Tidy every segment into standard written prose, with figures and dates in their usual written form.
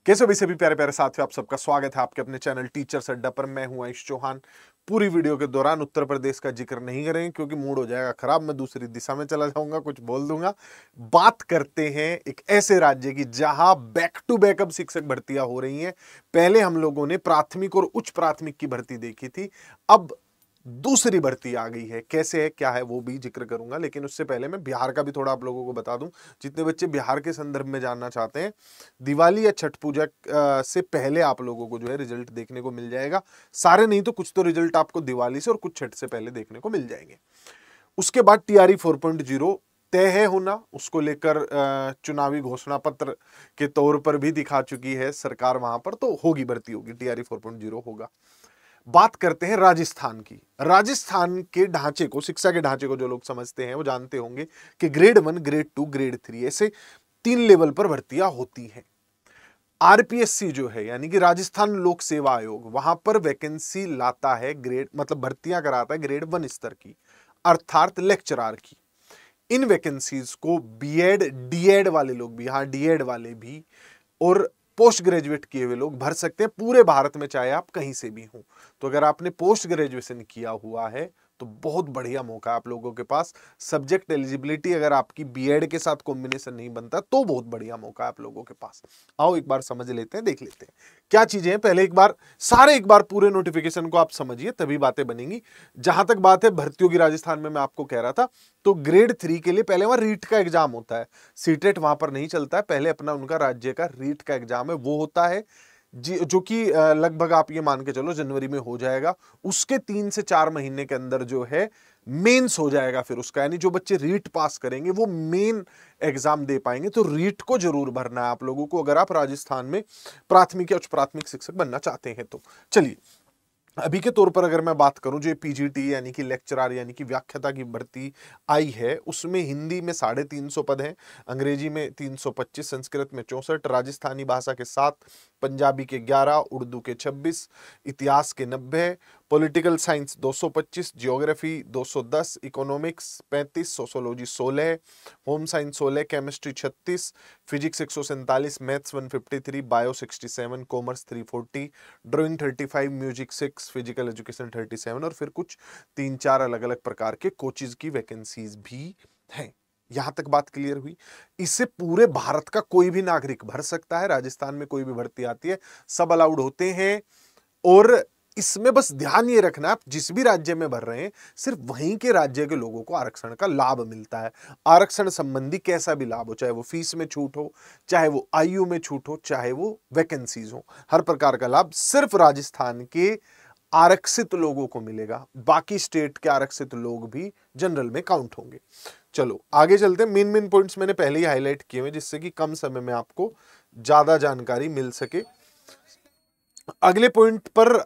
कैसे भी सभी प्यारे प्यारे साथियों, आप सबका स्वागत है आपके अपने चैनल टीचर्स अड्डा पर। मैं हूं आयुष चौहान। पूरी वीडियो के दौरान उत्तर प्रदेश का जिक्र नहीं करेंगे क्योंकि मूड हो जाएगा खराब, मैं दूसरी दिशा में चला जाऊंगा, कुछ बोल दूंगा। बात करते हैं एक ऐसे राज्य की जहां बैक टू बैक अब शिक्षक भर्तियां हो रही हैं। पहले हम लोगों ने प्राथमिक और उच्च प्राथमिक की भर्ती देखी थी, अब दूसरी भर्ती आ गई है। कैसे है, क्या है, वो भी जिक्र करूंगा, लेकिन उससे पहले मैं बिहार का भी थोड़ा आप लोगों को बता दूं। जितने बच्चे बिहार के संदर्भ में जानना चाहते हैं, दिवाली या छठ पूजा से पहले आप लोगों को जो है रिजल्ट देखने को मिल जाएगा। सारे नहीं तो कुछ तो रिजल्ट आपको दिवाली से और कुछ छठ से पहले देखने को मिल जाएंगे। उसके बाद टीआरई 4.0 तय है होना, उसको लेकर चुनावी घोषणा पत्र के तौर पर भी दिखा चुकी है सरकार वहां पर, तो होगी भर्ती, होगी, टीआरई 4.0 होगा। बात करते हैं राजस्थान की। राजस्थान के ढांचे को, शिक्षा के ढांचे को जो लोग समझते हैं वो जानते होंगे कि ग्रेड 1, ग्रेड 2, ग्रेड 3 ऐसे 3 लेवल पर भर्तियां होती हैं। आरपीएससी जो है यानी कि राजस्थान लोक सेवा आयोग, वहां पर वैकेंसी लाता है ग्रेड, मतलब भर्तियां कराता है ग्रेड 1 स्तर की, अर्थात लेक्चरार की। इन वैकेंसीज को बीएड डीएड वाले लोग भी, हाँ डीएड वाले भी, और पोस्ट ग्रेजुएट किए हुए लोग भर सकते हैं पूरे भारत में, चाहे आप कहीं से भी हो। तो अगर आपने पोस्ट ग्रेजुएशन किया हुआ है तो बहुत बढ़िया मौका है आप लोगों के पास। सब्जेक्ट एलिजिबिलिटी अगर आपकी बीएड के साथ कॉम्बिनेशन नहीं बनता तो बहुत बढ़िया मौका है आप लोगों के पास। आओ एक बार समझ लेते हैं, देख लेते हैं क्या चीजें हैं। पहले एक बार पूरे नोटिफिकेशन को आप समझिए, तभी बातें बनेंगी। जहां तक बात है भर्तियों की राजस्थान में, मैं आपको कह रहा था, तो ग्रेड 3 के लिए पहले वहां रीट का एग्जाम होता है। सीटेट वहां पर नहीं चलता है, पहले अपना उनका राज्य का रीट का एग्जाम है, वो होता है जो कि लगभग आप ये मान के चलो जनवरी में हो जाएगा। उसके 3 से 4 महीने के अंदर जो है मेंस हो जाएगा फिर उसका, यानी जो बच्चे रीट पास करेंगे वो मेन एग्जाम दे पाएंगे। तो रीट को जरूर भरना है आप लोगों को अगर आप राजस्थान में प्राथमिक या उच्च प्राथमिक शिक्षक बनना चाहते हैं तो। चलिए, अभी के तौर पर अगर मैं बात करूं, जो पीजीटी यानी कि लेक्चरर यानी कि व्याख्याता की भर्ती आई है, उसमें हिंदी में 350 पद हैं, अंग्रेजी में 325, संस्कृत में 64, राजस्थानी भाषा के 7, पंजाबी के 11, उर्दू के 26, इतिहास के 90, political science 225, geography 210, economics 35, sociology 16, home science 16, chemistry 36, physics 147, maths 153, bio 67, commerce 340, drawing 35, music 6, physical education 37, और फिर कुछ 3-4 अलग अलग प्रकार के कोचेज की वैकेंसीज भी हैं। यहां तक बात क्लियर हुई। इससे पूरे भारत का कोई भी नागरिक भर सकता है। राजस्थान में कोई भी भर्ती आती है, सब अलाउड होते हैं। और इसमें बस ध्यान ये रखना, आप जिस भी राज्य में भर रहे हैं, सिर्फ वहीं के राज्य के लोगों को आरक्षण का लाभ मिलता है। आरक्षण संबंधी कैसा भी लाभ हो, चाहे वो फीस में छूट हो, चाहे वो आयु में छूट हो, चाहे वो वैकेंसीज हो, हर प्रकार का लाभ सिर्फ राजस्थान के आरक्षित लोगों को मिलेगा। बाकी स्टेट के आरक्षित लोग भी जनरल में काउंट होंगे। चलो आगे चलते हैं। मेन पॉइंट्स मैंने पहले ही हाईलाइट किए हुए, जिससे कि कम समय में आपको ज्यादा जानकारी मिल सके। अगले पॉइंट पर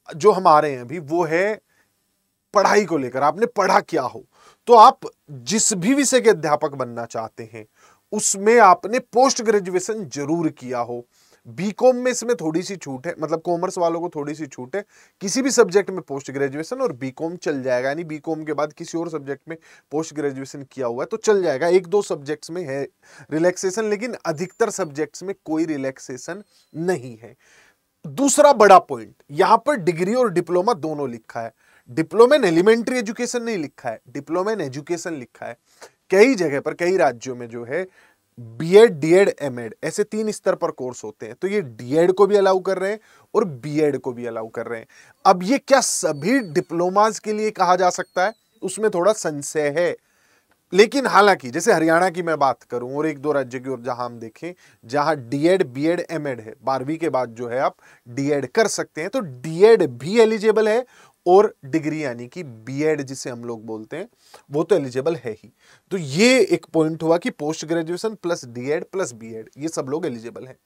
जो हम आ रहे हैं अभी, वो है पढ़ाई को लेकर। आपने पढ़ा क्या हो, तो आप जिस भी विषय के अध्यापक बनना चाहते हैं उसमें आपने पोस्ट ग्रेजुएशन जरूर किया हो। बीकॉम में इसमें थोड़ी सी छूट है, मतलब कॉमर्स वालों को थोड़ी सी छूट है, किसी भी सब्जेक्ट में पोस्ट ग्रेजुएशन और बीकॉम चल जाएगा। यानी बीकॉम के बाद किसी और सब्जेक्ट में पोस्ट ग्रेजुएशन किया हुआ है तो चल जाएगा। 1-2 सब्जेक्ट्स में है रिलैक्सेशन, लेकिन अधिकतर सब्जेक्ट्स में कोई रिलैक्सेशन नहीं है। दूसरा बड़ा पॉइंट, यहां पर डिग्री और डिप्लोमा दोनों लिखा है। डिप्लोमा इन एलिमेंट्री एजुकेशन नहीं लिखा है, डिप्लोमा इन एजुकेशन लिखा है। कई जगह पर, कई राज्यों में जो है बीएड डीएड एमएड ऐसे 3 स्तर पर कोर्स होते हैं, तो ये डीएड को भी अलाउ कर रहे हैं और बीएड को भी अलाउ कर रहे हैं। अब ये क्या सभी डिप्लोमाज के लिए कहा जा सकता है, उसमें थोड़ा संशय है। लेकिन हालांकि जैसे हरियाणा की मैं बात करूं और 1-2 राज्य की, और जहां हम देखें जहां डीएड बीएड एमएड है, 12वीं के बाद जो है आप डीएड कर सकते हैं, तो डीएड भी एलिजिबल है और डिग्री यानी कि बीएड जिसे हम लोग बोलते हैं वो तो एलिजिबल है ही। तो ये एक पॉइंट हुआ कि post graduation plus DEd plus BEd ये सब लोग एलिजिबल हैं।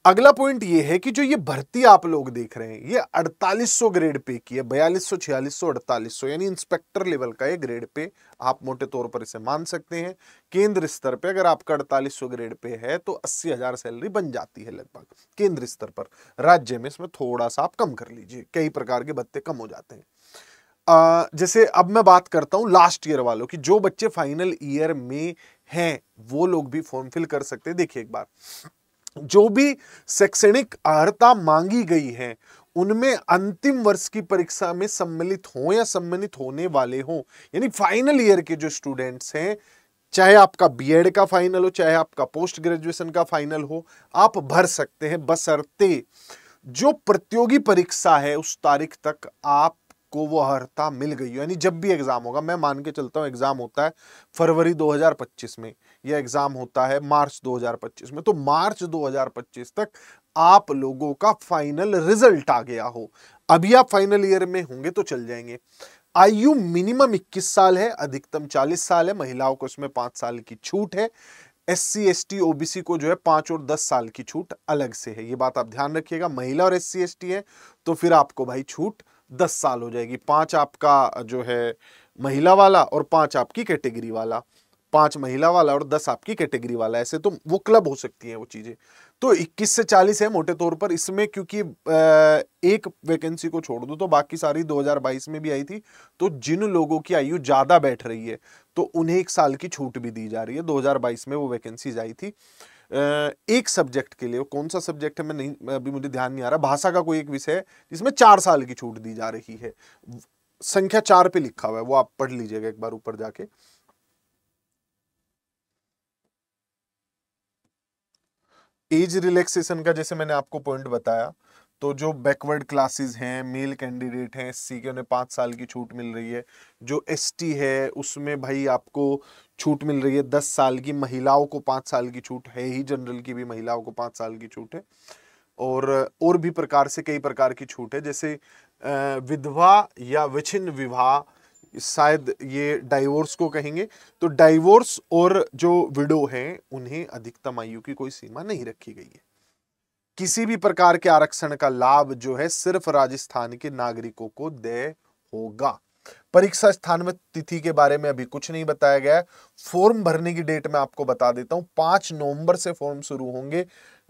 अगला पॉइंट ये है कि जो ये भर्ती आप लोग देख रहे हैं, ये 4800 ग्रेड पे की है, 4200, 4600, 4800, यानी इंस्पेक्टर लेवल का ये ग्रेड पे आप मोटे तौर पर इसे मान सकते हैं। केंद्र स्तर पे अगर आपका 4800 ग्रेड पे है तो 80,000 सैलरी बन जाती है लगभग केंद्र स्तर पर। राज्य में इसमें थोड़ा सा आप कम कर लीजिए, कई प्रकार के भत्ते कम हो जाते हैं। जैसे अब मैं बात करता हूं लास्ट ईयर वालों की, जो बच्चे फाइनल ईयर में हैं वो लोग भी फॉर्म फिल कर सकते हैं। देखिए एक बार, जो भी शैक्षणिक अर्हता मांगी गई है उनमें अंतिम वर्ष की परीक्षा में सम्मिलित हो या सम्मानित होने वाले हो, यानी फाइनल ईयर के जो स्टूडेंट्स हैं, चाहे आपका बीएड का फाइनल हो, चाहे आपका पोस्ट ग्रेजुएशन का फाइनल हो, आप भर सकते हैं, बशर्ते जो प्रतियोगी परीक्षा है उस तारीख तक आपको वो अर्हता मिल गई हो। यानी जब भी एग्जाम होगा, मैं मान के चलता हूं एग्जाम होता है फरवरी 2025 में, या एग्जाम होता है मार्च 2025 में, तो मार्च 2025 तक आप लोगों का फाइनल रिजल्ट आ गया हो। अभी आप फाइनल ईयर में होंगे तो चल जाएंगे। आयु मिनिमम 21 साल है, अधिकतम 40 साल है। महिलाओं को इसमें 5 साल की छूट है। SC ST OBC को जो है 5 और 10 साल की छूट अलग से है, ये बात आप ध्यान रखिएगा। महिला और SC ST है तो फिर आपको भाई छूट 10 साल हो जाएगी। 5 आपका जो है महिला वाला और 5 आपकी कैटेगरी वाला, 5 महिला वाला और 10 आपकी कैटेगरी वाला, ऐसे तो वो क्लब हो सकती हैं वो चीजें। तो 21 से 40 है मोटे तौर पर इसमें, क्योंकि एक वैकेंसी को छोड़ दो तो बाकी सारी 2022 में भी आई थी। तो जिन लोगों की आयु ज्यादा बैठ रही है तो उन्हें 1 साल की छूट भी दी जा रही है। 2022 में वो वैकेंसीज आई थी एक सब्जेक्ट के लिए, कौन सा सब्जेक्ट है मैं नहीं, अभी मुझे ध्यान नहीं आ रहा, भाषा का कोई एक विषय है जिसमें 4 साल की छूट दी जा रही है। संख्या 4 पे लिखा हुआ है, वो आप पढ़ लीजिएगा एक बार ऊपर जाके। एज रिलैक्सेशन का जैसे मैंने आपको पॉइंट बताया, तो जो बैकवर्ड क्लासेस हैं, मेल कैंडिडेट हैं SC के, उन्हें 5 साल की छूट मिल रही है। जो ST है उसमें भाई आपको छूट मिल रही है 10 साल की। महिलाओं को 5 साल की छूट है ही, जनरल की भी महिलाओं को 5 साल की छूट है। और भी प्रकार से कई प्रकार की छूट है, जैसे विधवा या विच्छिन्न विवाह, शायद ये डाइवोर्स को कहेंगे। तो डाइवोर्स और जो विडो हैं उन्हें अधिकतम आयु की कोई सीमा नहीं रखी गई है। किसी भी प्रकार के आरक्षण का लाभ जो है सिर्फ राजस्थान के नागरिकों को देय होगा। परीक्षा स्थान में तिथि के बारे में अभी कुछ नहीं बताया गया है। फॉर्म भरने की डेट मैं आपको बता देता हूं, 5 नवंबर से फॉर्म शुरू होंगे,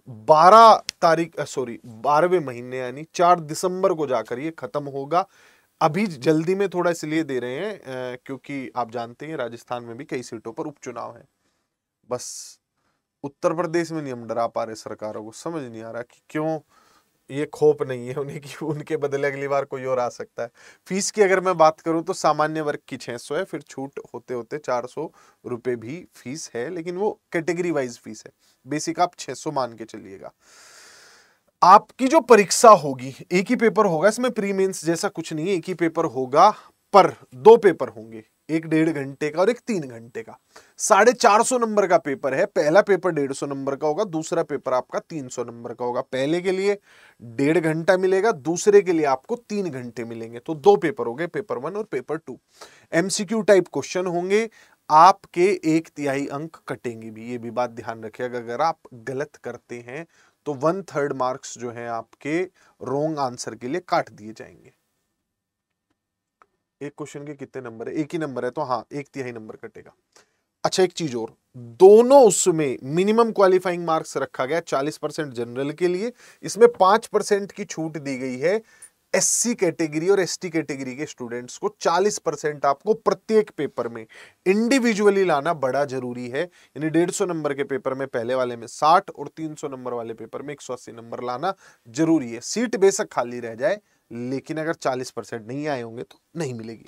12वें महीने यानी 4 दिसंबर को जाकर ये खत्म होगा। अभी जल्दी में थोड़ा इसलिए दे रहे हैं क्योंकि आप जानते हैं राजस्थान में भी कई सीटों पर उपचुनाव है। बस उत्तर प्रदेश में नहीं हम डरा पा रहे सरकारों को, समझ नहीं आ रहा कि क्यों ये खोप नहीं है उन्हें कि उनके बदले अगली बार कोई और आ सकता है। फीस की अगर मैं बात करूं तो सामान्य वर्ग की 600 है, फिर छूट होते होते 400 रुपए भी फीस है, लेकिन वो कैटेगरी वाइज फीस है। बेसिक आप 600 मान के चलिएगा। आपकी जो परीक्षा होगी, एक ही पेपर होगा, इसमें प्री मेंस जैसा कुछ नहीं है, एक ही पेपर होगा, पर 2 पेपर होंगे, एक 1.5 घंटे का और एक 3 घंटे का। 450 नंबर का पेपर है। पहला पेपर 150 नंबर का होगा, दूसरा पेपर आपका 300 नंबर का होगा। पहले के लिए 1.5 घंटा मिलेगा, दूसरे के लिए आपको 3 घंटे मिलेंगे। तो 2 पेपर हो गए, पेपर 1 और पेपर 2। MCQ टाइप क्वेश्चन होंगे, आपके 1/3 अंक कटेंगे भी, ये भी बात ध्यान रखिएगा। अगर आप गलत करते हैं तो 1/3 मार्क्स जो है आपके रॉन्ग आंसर के लिए काट दिए जाएंगे। एक क्वेश्चन के कितने नंबर है? एक ही नंबर है तो हाँ 1/3 नंबर कटेगा। अच्छा एक चीज और, दोनों उसमें मिनिमम क्वालिफाइंग मार्क्स रखा गया 40% जनरल के लिए, इसमें 5% की छूट दी गई है SC कैटेगरी और ST कैटेगरी के स्टूडेंट्स को। 40% आपको प्रत्येक पेपर में इंडिविजुअली लाना बड़ा जरूरी है। यानी 150 नंबर के पेपर में पहले वाले में 60 और 300 नंबर वाले पेपर में 180 नंबर लाना जरूरी है। सीट बेशक खाली रह जाए, लेकिन अगर 40% नहीं आए होंगे तो नहीं मिलेगी।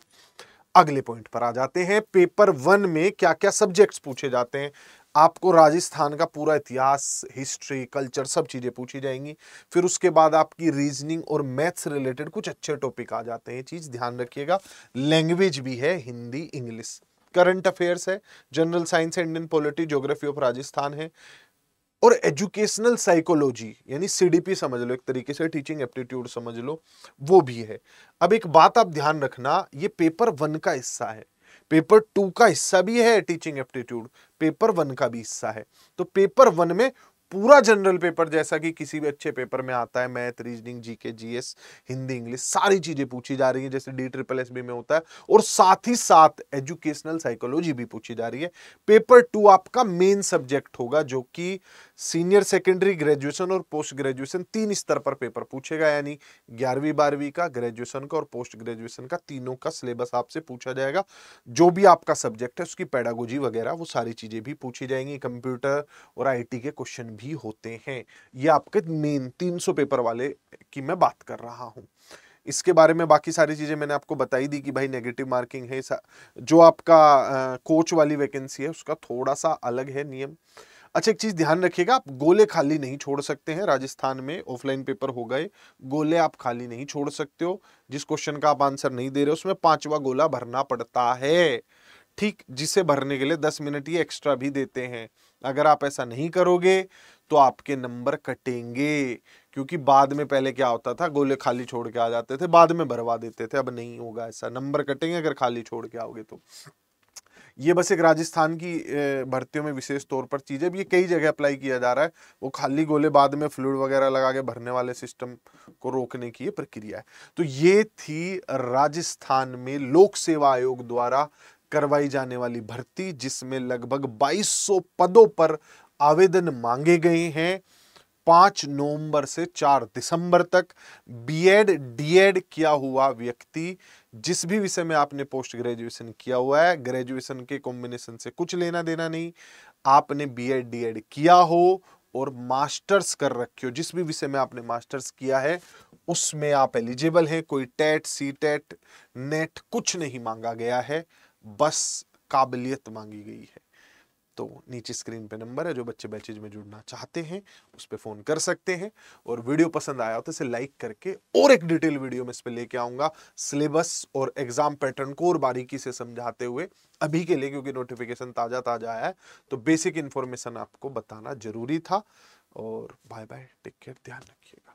अगले पॉइंट पर आ जाते हैं, पेपर 1 में क्या क्या सब्जेक्ट्स पूछे जाते हैं। आपको राजस्थान का पूरा इतिहास, हिस्ट्री, कल्चर सब चीजें पूछी जाएंगी। फिर उसके बाद आपकी रीजनिंग और मैथ्स रिलेटेड कुछ अच्छे टॉपिक आ जाते हैं, चीज ध्यान रखिएगा। लैंग्वेज भी है, हिंदी, इंग्लिश। करंट अफेयर्स है, general science, Indian polity, geography of Rajasthan है, और एजुकेशनल साइकोलॉजी यानी CDP समझ लो, एक तरीके से टीचिंग एप्टीट्यूड समझ लो, वो भी है। अब एक बात आप ध्यान रखना, ये पेपर 1 का हिस्सा है, पेपर 2 का हिस्सा भी है टीचिंग एप्टीट्यूड, पेपर 1 का भी हिस्सा है। तो पेपर 1 में पूरा जनरल पेपर जैसा कि किसी भी अच्छे पेपर में आता है, math, reasoning, GK, GS, Hindi, English, सारी चीजें पूछी जा रही है जैसे DSSB में होता है, और साथ ही साथ एजुकेशनल साइकोलॉजी भी पूछी जा रही है। पेपर 2 आपका मेन सब्जेक्ट होगा, जो कि सीनियर सेकेंडरी, ग्रेजुएशन और पोस्ट ग्रेजुएशन 3 स्तर पर पेपर पूछेगा। यानी 11वीं 12वीं का, ग्रेजुएशन का और पोस्ट ग्रेजुएशन का, तीनों का सिलेबस आपसे पूछा जाएगा। जो भी आपका सब्जेक्ट है उसकी पेडागोजी वगैरह वो सारी चीजें भी पूछी जाएंगी। कंप्यूटर और IT के क्वेश्चन भी होते हैं। ये आपके मेन 300 पेपर वाले की मैं बात कर रहा हूं। इसके बारे में बाकी सारी चीजें मैंने आपको बताई दी कि भाई नेगेटिव मार्किंग है। जो आपका कोच वाली वैकेंसी है उसका थोड़ा सा अलग है नियम। अच्छा, एक चीज ध्यान रखिएगा, आप गोले खाली नहीं छोड़ सकते हैं। राजस्थान में ऑफलाइन पेपर हो गए, गोले आप खाली नहीं छोड़ सकते हो। जिस क्वेश्चन का आप आंसर नहीं दे रहे उसमें 5वां गोला भरना पड़ता है, ठीक, जिसे भरने के लिए 10 मिनट ये एक्स्ट्रा भी देते हैं। अगर आप ऐसा नहीं करोगे तो आपके नंबर कटेंगे, क्योंकि बाद में पहले क्या होता था, गोले खाली छोड़ के आ जाते थे, बाद में भरवा देते थे। अब नहीं होगा ऐसा, नंबर कटेंगे अगर खाली छोड़ के आओगे तो। ये बस एक राजस्थान की भर्तियों में विशेष तौर पर चीज है, ये कई जगह अप्लाई किया जा रहा है। वो खाली गोले बाद में फ्लूइड वगैरह लगा के भरने वाले सिस्टम को रोकने की ये प्रक्रिया है। तो ये थी राजस्थान में लोक सेवा आयोग द्वारा करवाई जाने वाली भर्ती, जिसमें लगभग 2200 पदों पर आवेदन मांगे गए हैं। 5 नवंबर से 4 दिसंबर तक बीएड डीएड किया हुआ व्यक्ति, जिस भी विषय में आपने पोस्ट ग्रेजुएशन किया हुआ है, ग्रेजुएशन के कॉम्बिनेशन से कुछ लेना देना नहीं, आपने बीएड डीएड किया हो और मास्टर्स कर रखे हो, जिस भी विषय में आपने मास्टर्स किया है उसमें आप एलिजिबल हैं। कोई टेट सी टेट नेट कुछ नहीं मांगा गया है, बस काबिलियत मांगी गई है। तो नीचे स्क्रीन पे नंबर है, जो बच्चे बैचेज में जुड़ना चाहते हैं उस पे फोन कर सकते हैं। और वीडियो पसंद आया हो तो इसे लाइक करके, और एक डिटेल वीडियो में इस पे लेके आऊंगा सिलेबस और एग्जाम पैटर्न को और बारीकी से समझाते हुए। अभी के लिए क्योंकि नोटिफिकेशन ताजा ताजा आया है तो बेसिक इंफॉर्मेशन आपको बताना जरूरी था। और बाय बाय, टेक केयर, ध्यान रखिएगा।